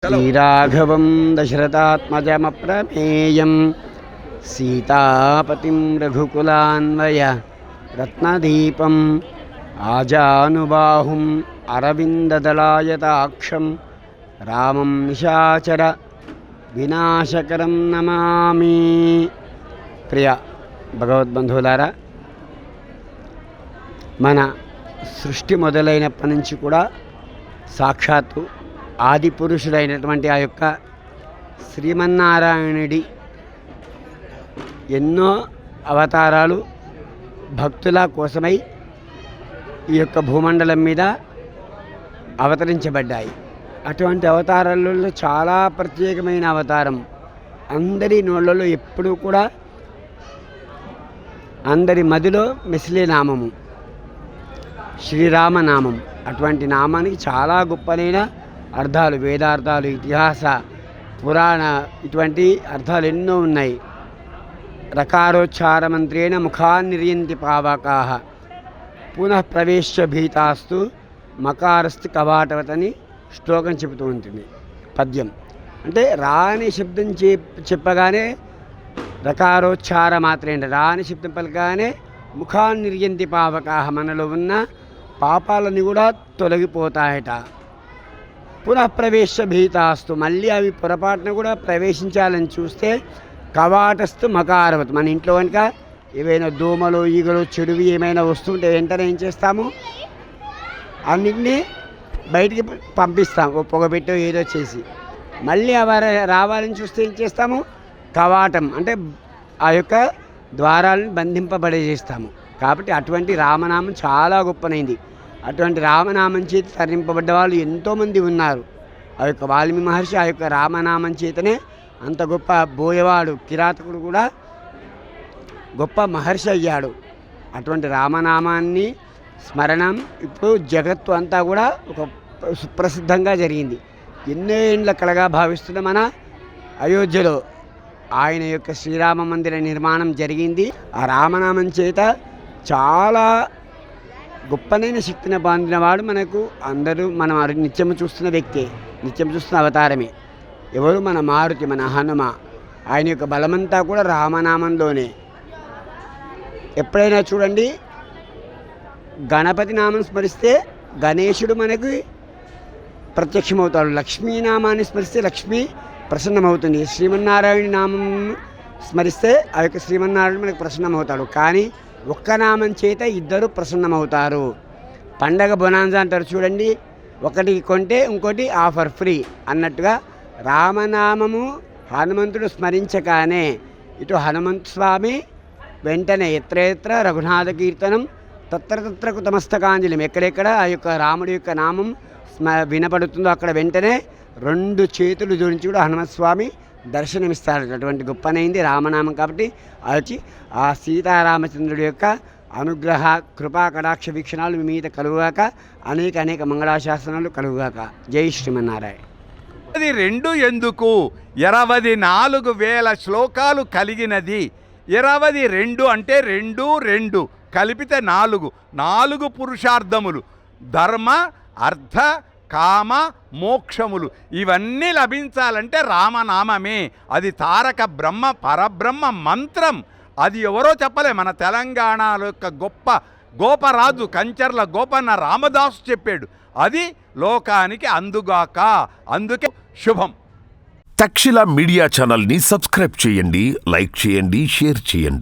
श्रीराघवं दशरथात्मजमप्रमेयं सीतापतिं रघुकुलान्वय रत्नदीपम् आजानुबाहुम् अरविन्ददलायताक्षं रामं निशाचर विनाशकरं नमामि। प्रिय భగవద్బంధువులారా, మన సృష్టి మొదలైనప్పటి నుంచి కూడా సాక్షాత్తు ఆది పురుషుడైనటువంటి ఆ యొక్క శ్రీమన్నారాయణుడి ఎన్నో అవతారాలు భక్తుల కోసమై ఈ యొక్క భూమండలం మీద అవతరించబడ్డాయి. అటువంటి అవతారాలలో చాలా ప్రత్యేకమైన అవతారం, అందరి నోళ్ళలో ఎప్పుడూ కూడా అందరి మదిలో మెసిలే నామము శ్రీరామనామం. అటువంటి నామానికి చాలా గొప్పనైన అర్థాలు, వేదార్థాలు, ఇతిహాస, పురాణ ఇటువంటి అర్థాలు ఎన్నో ఉన్నాయి. రకారోచ్చార మంత్రేణ ముఖాన్నిర్యంతి పావకాః పునః ప్రవేశ్య భీతాస్తు మకారస్తు కవాటవతని శ్లోకం చెబుతూ ఉంటుంది. పద్యం అంటే రాని శబ్దం చెప్పగానే రకారోచ్చార మాత్రేణ, రాని శబ్దం పలకగానే ముఖాన్నిర్యంతి పావకాః మనలో ఉన్న పాపాలని కూడా తొలగిపోతాయట. పునఃప్రవేశ భీతాస్తు, మళ్ళీ అవి పొరపాటున కూడా ప్రవేశించాలని చూస్తే కవాటస్తు మకారవత్, మన ఇంట్లో కనుక ఏవైనా దోమలు, ఈగలు, చెడువి ఏమైనా వస్తుంటే వెంటనే ఏం చేస్తాము, అన్నింటినీ బయటికి పంపిస్తాం, ఓ పొగబెట్టో ఏదో చేసి. మళ్ళీ అవి రావాలని చూస్తే ఏం చేస్తాము, కవాటం అంటే ఆ యొక్క ద్వారాలను బంధింపబడేస్తాము. కాబట్టి అటువంటి రామనామం చాలా గొప్పనైంది. అటువంటి రామనామం చేత తరింపబడ్డ వాళ్ళు ఎంతోమంది ఉన్నారు. ఆ యొక్క వాల్మీకి మహర్షి ఆ యొక్క రామనామం చేతనే అంత గొప్ప బోయవాడు, కిరాతకుడు కూడా గొప్ప మహర్షి అయ్యాడు. అటువంటి రామనామాన్ని స్మరణం ఇప్పుడు జగత్తు అంతా కూడా ఒక సుప్రసిద్ధంగా జరిగింది. ఎన్నో ఏండ్ల కలగా భావిస్తున్న మన అయోధ్యలో ఆయన యొక్క శ్రీరామ మందిర నిర్మాణం జరిగింది. ఆ రామనామం చేత చాలా గొప్పనైన శక్తిని పొందినవాడు మనకు అందరూ, మనం నిత్యము చూస్తున్న వ్యక్తే, నిత్యం చూస్తున్న అవతారమే. ఎవరు, మన మారుతి, మన హనుమ. ఆయన యొక్క బలమంతా కూడా రామనామంలోనే. ఎప్పుడైనా చూడండి, గణపతి నామం స్మరిస్తే గణేశుడు మనకి ప్రత్యక్షమవుతాడు, లక్ష్మీనామాన్ని స్మరిస్తే లక్ష్మీ ప్రసన్నమవుతుంది, శ్రీమన్నారాయణ నామం స్మరిస్తే ఆ యొక్క శ్రీమన్నారాయణ మనకు ప్రసన్నమవుతాడు. కానీ ఒక్క నామం చేత ఇద్దరు ప్రసన్నమవుతారు. పండగ బొనాన్జా అంటారు చూడండి, ఒకటి కొంటే ఇంకోటి ఆఫర్ ఫ్రీ అన్నట్టుగా రామనామము హనుమంతుడు స్మరించగానే ఇటు హనుమంత స్వామి వెంటనే ఎత్ర రఘునాథ కీర్తనం తత్ర కుతమస్తకాంజలిం, ఎక్కడెక్కడ ఆ యొక్క రాముడి యొక్క నామం వినపడుతుందో అక్కడ వెంటనే రెండు చేతులు జోడించి కూడా హనుమస్వామి దర్శనమిస్తాడు. అటువంటి గొప్పనైంది రామనామం. కాబట్టి వచ్చి ఆ సీతారామచంద్రుడి యొక్క అనుగ్రహ కృపా కటాక్ష వీక్షణాలు మీ మీద కలుగుగాక, అనేక మంగళాశాసనాలు కలుగుగాక. జై శ్రీమన్నారాయణ. అది రెండు ఎందుకు 24,000 శ్లోకాలు కలిగినది. 22 అంటే 2 కలిపితే 4 పురుషార్థములు, ధర్మ అర్థ కామ మోక్షములు ఇవన్నీ లభించాలంటే రామనామమే. అది తారక బ్రహ్మ పరబ్రహ్మ మంత్రం. అది ఎవరో చెప్పలే, మన తెలంగాణలో యొక్క గొప్ప గోపరాజు కంచర్ల గోపన్న రామదాసు చెప్పాడు. అది లోకానికి అందుగాక. అందుకే శుభం. తక్షశిల మీడియా ఛానల్ని సబ్స్క్రైబ్ చేయండి, లైక్ చేయండి, షేర్ చేయండి.